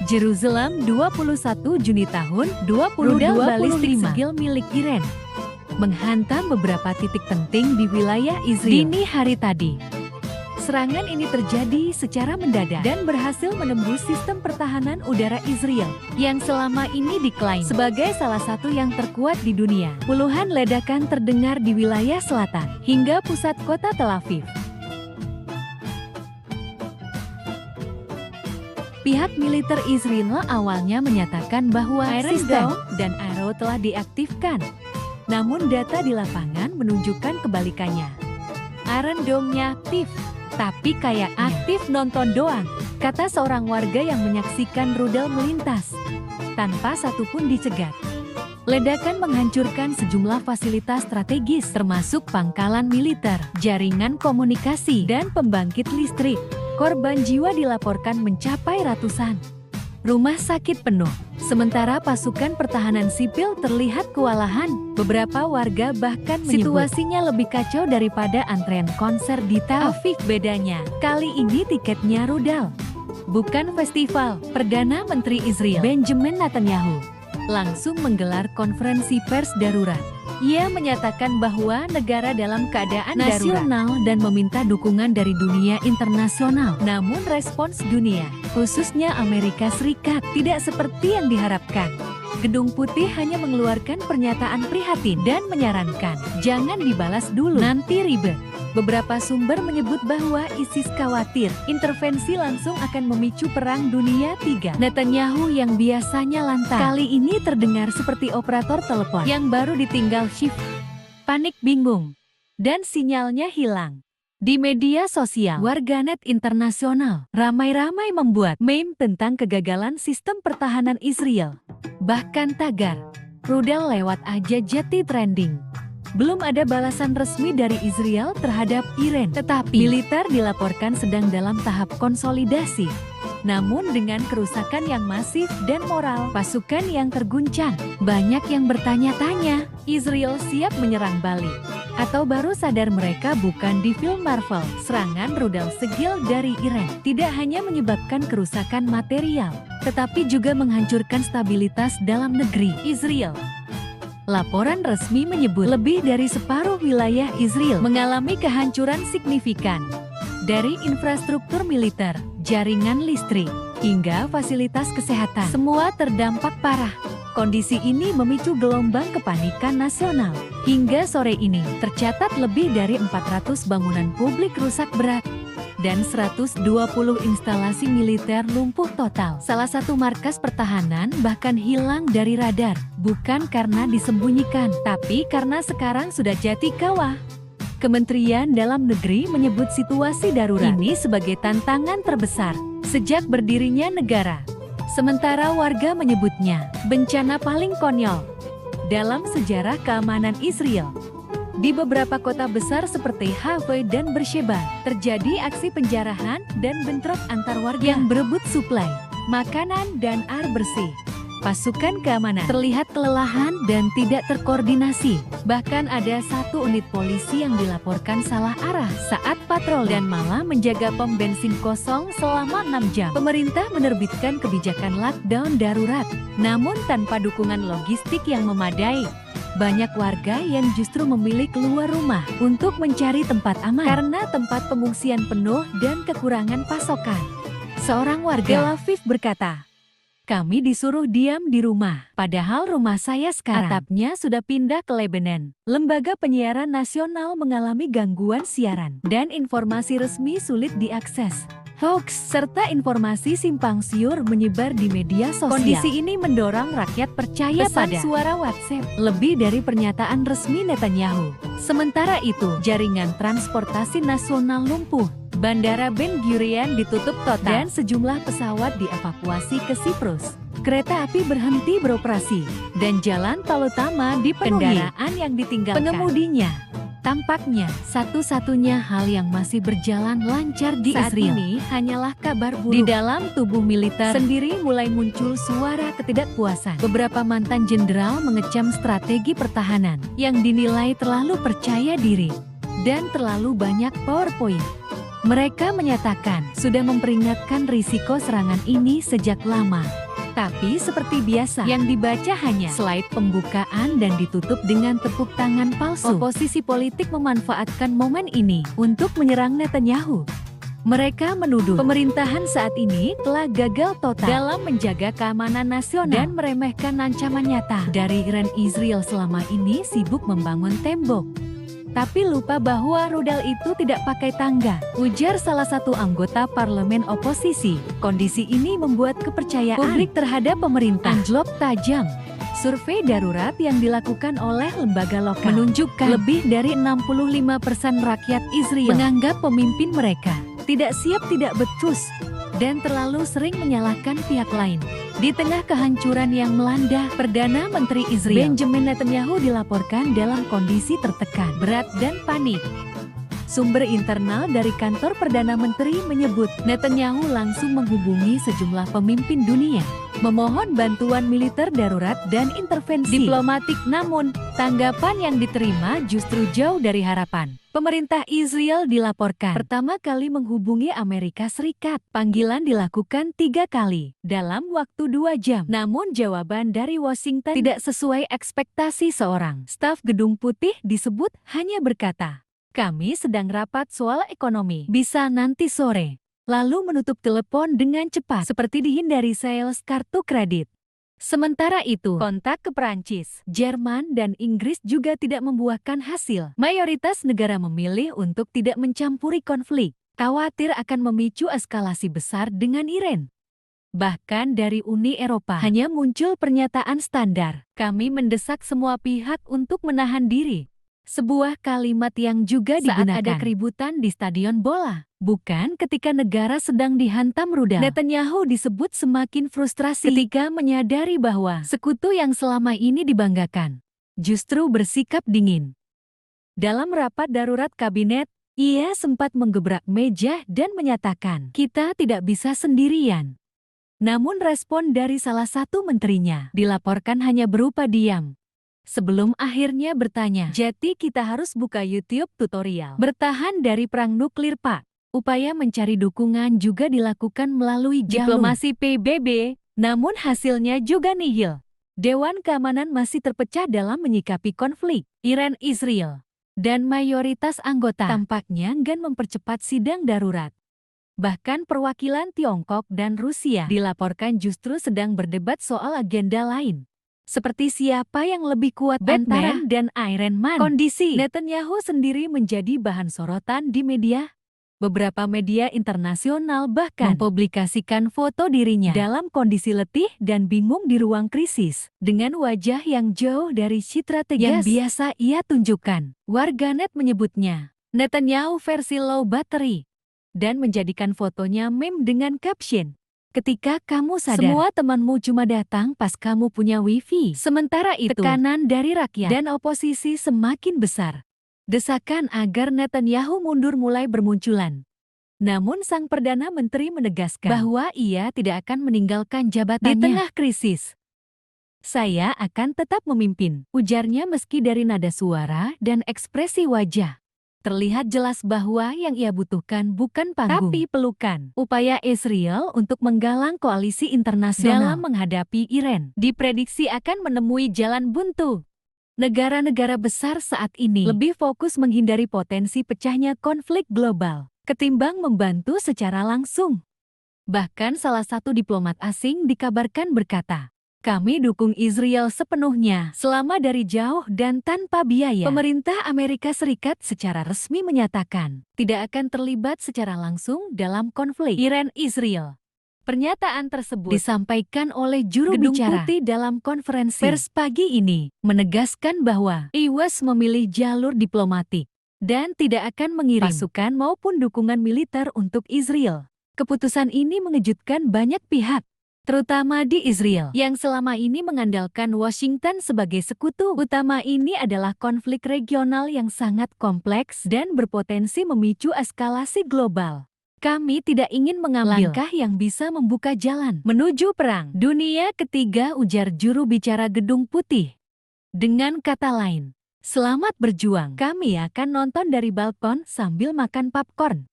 Jerusalem 21 Juni tahun 2022 balistik segil milik Iran menghantam beberapa titik penting di wilayah Israel dini hari tadi. Serangan ini terjadi secara mendadak dan berhasil menembus sistem pertahanan udara Israel yang selama ini diklaim sebagai salah satu yang terkuat di dunia. Puluhan ledakan terdengar di wilayah selatan hingga pusat kota Tel Aviv. Pihak militer Israel awalnya menyatakan bahwa Iron Dome dan Arrow telah diaktifkan. Namun data di lapangan menunjukkan kebalikannya. Iron Dome-nya aktif, tapi kayak aktif nonton doang, kata seorang warga yang menyaksikan rudal melintas, tanpa satupun dicegat. Ledakan menghancurkan sejumlah fasilitas strategis termasuk pangkalan militer, jaringan komunikasi, dan pembangkit listrik. Korban jiwa dilaporkan mencapai ratusan. Rumah sakit penuh, sementara pasukan pertahanan sipil terlihat kewalahan. Beberapa warga bahkan menyebut situasinya lebih kacau daripada antrean konser di Tel Aviv. Bedanya, kali ini tiketnya rudal, bukan festival. Perdana Menteri Israel Benjamin Netanyahu langsung menggelar konferensi pers darurat. Ia menyatakan bahwa negara dalam keadaan nasional dan meminta dukungan dari dunia internasional. Namun respons dunia, khususnya Amerika Serikat, tidak seperti yang diharapkan. Gedung Putih hanya mengeluarkan pernyataan prihatin dan menyarankan, jangan dibalas dulu, nanti ribet. Beberapa sumber menyebut bahwa ISIS khawatir intervensi langsung akan memicu Perang Dunia III. Netanyahu yang biasanya lantang, kali ini terdengar seperti operator telepon yang baru ditinggal shift. Panik bingung, dan sinyalnya hilang. Di media sosial, warganet internasional ramai-ramai membuat meme tentang kegagalan sistem pertahanan Israel. Bahkan tagar, rudal lewat aja jadi trending. Belum ada balasan resmi dari Israel terhadap Iran, tetapi militer dilaporkan sedang dalam tahap konsolidasi. Namun dengan kerusakan yang masif dan moral pasukan yang terguncang, banyak yang bertanya-tanya, Israel siap menyerang balik? Atau baru sadar mereka bukan di film Marvel? Serangan rudal segil dari Iran tidak hanya menyebabkan kerusakan material, tetapi juga menghancurkan stabilitas dalam negeri Israel. Laporan resmi menyebut lebih dari separuh wilayah Israel mengalami kehancuran signifikan. Dari infrastruktur militer, jaringan listrik, hingga fasilitas kesehatan, semua terdampak parah. Kondisi ini memicu gelombang kepanikan nasional. Hingga sore ini, tercatat lebih dari 400 bangunan publik rusak berat dan 120 instalasi militer lumpuh total. Salah satu markas pertahanan bahkan hilang dari radar, bukan karena disembunyikan, tapi karena sekarang sudah jadi kawah. Kementerian Dalam Negeri menyebut situasi darurat ini sebagai tantangan terbesar sejak berdirinya negara. Sementara warga menyebutnya bencana paling konyol dalam sejarah keamanan Israel. Di beberapa kota besar seperti Haifa dan Beersheba, terjadi aksi penjarahan dan bentrok antar warga yang berebut suplai makanan dan air bersih. Pasukan keamanan terlihat kelelahan dan tidak terkoordinasi. Bahkan ada satu unit polisi yang dilaporkan salah arah saat patroli dan malah menjaga pom bensin kosong selama 6 jam. Pemerintah menerbitkan kebijakan lockdown darurat, namun tanpa dukungan logistik yang memadai. Banyak warga yang justru memilih keluar rumah untuk mencari tempat aman karena tempat pengungsian penuh dan kekurangan pasokan. Seorang warga Tel Aviv berkata, "Kami disuruh diam di rumah, padahal rumah saya sekarang atapnya sudah pindah ke Lebanon." Lembaga penyiaran nasional mengalami gangguan siaran dan informasi resmi sulit diakses. Hoax serta informasi simpang siur menyebar di media sosial. Kondisi ini mendorong rakyat percaya pada suara WhatsApp lebih dari pernyataan resmi Netanyahu. Sementara itu, jaringan transportasi nasional lumpuh. Bandara Ben Gurion ditutup total dan sejumlah pesawat dievakuasi ke Siprus. Kereta api berhenti beroperasi dan jalan tol utama dipenuhi kendaraan yang ditinggalkan pengemudinya. Tampaknya, satu-satunya hal yang masih berjalan lancar di Israel ini hanyalah kabar buruk. Di dalam tubuh militer sendiri mulai muncul suara ketidakpuasan. Beberapa mantan jenderal mengecam strategi pertahanan yang dinilai terlalu percaya diri dan terlalu banyak PowerPoint. Mereka menyatakan sudah memperingatkan risiko serangan ini sejak lama. Tapi seperti biasa, yang dibaca hanya slide pembukaan dan ditutup dengan tepuk tangan palsu. Oposisi politik memanfaatkan momen ini untuk menyerang Netanyahu. Mereka menuduh pemerintahan saat ini telah gagal total dalam menjaga keamanan nasional dan meremehkan ancaman nyata dari Iran. Israel selama ini sibuk membangun tembok, tapi lupa bahwa rudal itu tidak pakai tangga, ujar salah satu anggota parlemen oposisi. Kondisi ini membuat kepercayaan publik terhadap pemerintah anjlok tajam. Survei darurat yang dilakukan oleh lembaga lokal menunjukkan lebih dari 65% rakyat Israel menganggap pemimpin mereka tidak siap, tidak becus, dan terlalu sering menyalahkan pihak lain. Di tengah kehancuran yang melanda, Perdana Menteri Israel Benjamin Netanyahu dilaporkan dalam kondisi tertekan, berat, dan panik. Sumber internal dari kantor Perdana Menteri menyebut Netanyahu langsung menghubungi sejumlah pemimpin dunia, memohon bantuan militer darurat dan intervensi diplomatik, namun tanggapan yang diterima justru jauh dari harapan. Pemerintah Israel dilaporkan pertama kali menghubungi Amerika Serikat. Panggilan dilakukan 3 kali dalam waktu 2 jam. Namun jawaban dari Washington tidak sesuai ekspektasi seorang staf Gedung Putih disebut hanya berkata, "Kami sedang rapat soal ekonomi, bisa nanti sore." Lalu menutup telepon dengan cepat seperti dihindari sales kartu kredit. Sementara itu, kontak ke Prancis, Jerman, dan Inggris juga tidak membuahkan hasil. Mayoritas negara memilih untuk tidak mencampuri konflik, khawatir akan memicu eskalasi besar dengan Iran. Bahkan dari Uni Eropa hanya muncul pernyataan standar, "Kami mendesak semua pihak untuk menahan diri." Sebuah kalimat yang juga digunakan saat ada keributan di stadion bola, bukan ketika negara sedang dihantam rudal. Netanyahu disebut semakin frustrasi ketika menyadari bahwa sekutu yang selama ini dibanggakan justru bersikap dingin. Dalam rapat darurat kabinet, ia sempat menggebrak meja dan menyatakan, "Kita tidak bisa sendirian." Namun respon dari salah satu menterinya dilaporkan hanya berupa diam. Sebelum akhirnya bertanya, "Jadi kita harus buka YouTube tutorial bertahan dari perang nuklir, Pak?" Upaya mencari dukungan juga dilakukan melalui diplomasi PBB, namun hasilnya juga nihil. Dewan Keamanan masih terpecah dalam menyikapi konflik Iran-Israel, dan mayoritas anggota tampaknya enggan mempercepat sidang darurat. Bahkan perwakilan Tiongkok dan Rusia dilaporkan justru sedang berdebat soal agenda lain, seperti siapa yang lebih kuat, Batman dan Iron Man. Kondisi Netanyahu sendiri menjadi bahan sorotan di media. Beberapa media internasional bahkan mempublikasikan foto dirinya dalam kondisi letih dan bingung di ruang krisis, dengan wajah yang jauh dari citra tegas yang biasa ia tunjukkan. Warganet menyebutnya Netanyahu versi low battery, dan menjadikan fotonya meme dengan caption, "Ketika kamu sadar, semua temanmu cuma datang pas kamu punya wifi." Sementara itu, tekanan dari rakyat dan oposisi semakin besar. Desakan agar Netanyahu mundur mulai bermunculan. Namun sang Perdana Menteri menegaskan bahwa ia tidak akan meninggalkan jabatannya di tengah krisis. "Saya akan tetap memimpin," ujarnya meski dari nada suara dan ekspresi wajah terlihat jelas bahwa yang ia butuhkan bukan panggung, tapi pelukan. Upaya Israel untuk menggalang koalisi internasional dalam menghadapi Iran diprediksi akan menemui jalan buntu. Negara-negara besar saat ini lebih fokus menghindari potensi pecahnya konflik global ketimbang membantu secara langsung. Bahkan salah satu diplomat asing dikabarkan berkata, "Kami dukung Israel sepenuhnya selama dari jauh dan tanpa biaya." Pemerintah Amerika Serikat secara resmi menyatakan tidak akan terlibat secara langsung dalam konflik Iran-Israel. Pernyataan tersebut disampaikan oleh juru Gedung bicara Putih dalam konferensi pers pagi ini, menegaskan bahwa US memilih jalur diplomatik dan tidak akan mengirim pasukan maupun dukungan militer untuk Israel. Keputusan ini mengejutkan banyak pihak, terutama di Israel, yang selama ini mengandalkan Washington sebagai sekutu utama. Ini adalah konflik regional yang sangat kompleks dan berpotensi memicu eskalasi global. Kami tidak ingin mengambil langkah yang bisa membuka jalan menuju perang dunia ketiga, ujar juru bicara Gedung Putih. Dengan kata lain, selamat berjuang, kami akan nonton dari balkon sambil makan popcorn.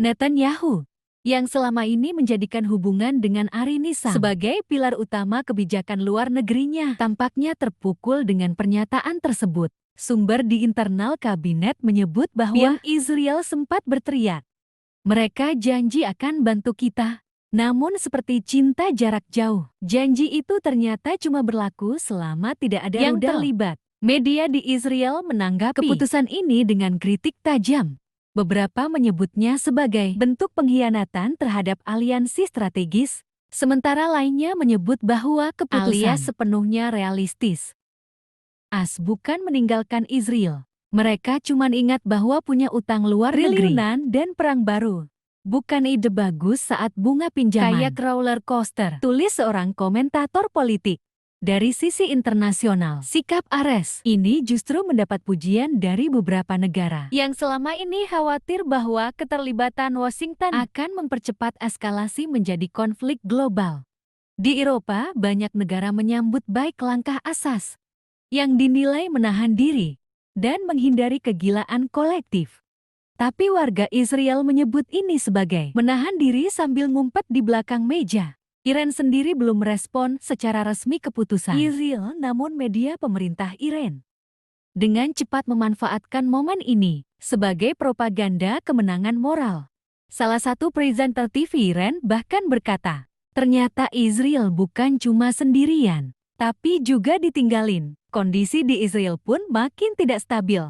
Netanyahu, yang selama ini menjadikan hubungan dengan Arinisa sebagai pilar utama kebijakan luar negerinya, tampaknya terpukul dengan pernyataan tersebut. Sumber di internal kabinet menyebut bahwa Israel sempat berteriak, "Mereka janji akan bantu kita." Namun seperti cinta jarak jauh, janji itu ternyata cuma berlaku selama tidak ada yang terlibat. Media di Israel menanggapi keputusan ini dengan kritik tajam. Beberapa menyebutnya sebagai bentuk pengkhianatan terhadap aliansi strategis, sementara lainnya menyebut bahwa keputusan sepenuhnya realistis. AS bukan meninggalkan Israel. Mereka cuma ingat bahwa punya utang luar negeri dan perang baru. Bukan ide bagus saat bunga pinjaman kayak roller coaster, tulis seorang komentator politik. Dari sisi internasional, sikap Ares ini justru mendapat pujian dari beberapa negara yang selama ini khawatir bahwa keterlibatan Washington akan mempercepat eskalasi menjadi konflik global. Di Eropa, banyak negara menyambut baik langkah Assad yang dinilai menahan diri dan menghindari kegilaan kolektif. Tapi warga Israel menyebut ini sebagai menahan diri sambil ngumpet di belakang meja. Iran sendiri belum merespon secara resmi keputusan Israel, namun media pemerintah Iran dengan cepat memanfaatkan momen ini sebagai propaganda kemenangan moral. Salah satu presenter TV Iran bahkan berkata, ternyata Israel bukan cuma sendirian, tapi juga ditinggalin. Kondisi di Israel pun makin tidak stabil.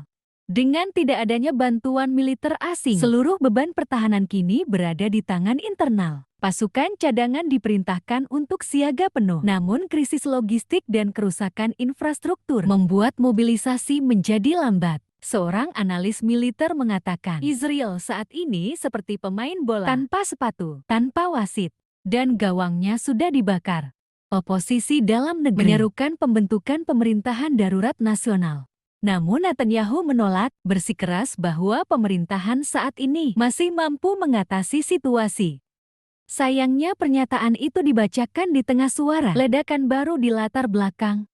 Dengan tidak adanya bantuan militer asing, seluruh beban pertahanan kini berada di tangan internal. Pasukan cadangan diperintahkan untuk siaga penuh. Namun krisis logistik dan kerusakan infrastruktur membuat mobilisasi menjadi lambat. Seorang analis militer mengatakan, Israel saat ini seperti pemain bola tanpa sepatu, tanpa wasit, dan gawangnya sudah dibakar. Oposisi dalam negeri menyerukan pembentukan pemerintahan darurat nasional. Namun Netanyahu menolak, bersikeras bahwa pemerintahan saat ini masih mampu mengatasi situasi. Sayangnya pernyataan itu dibacakan di tengah suara ledakan baru di latar belakang.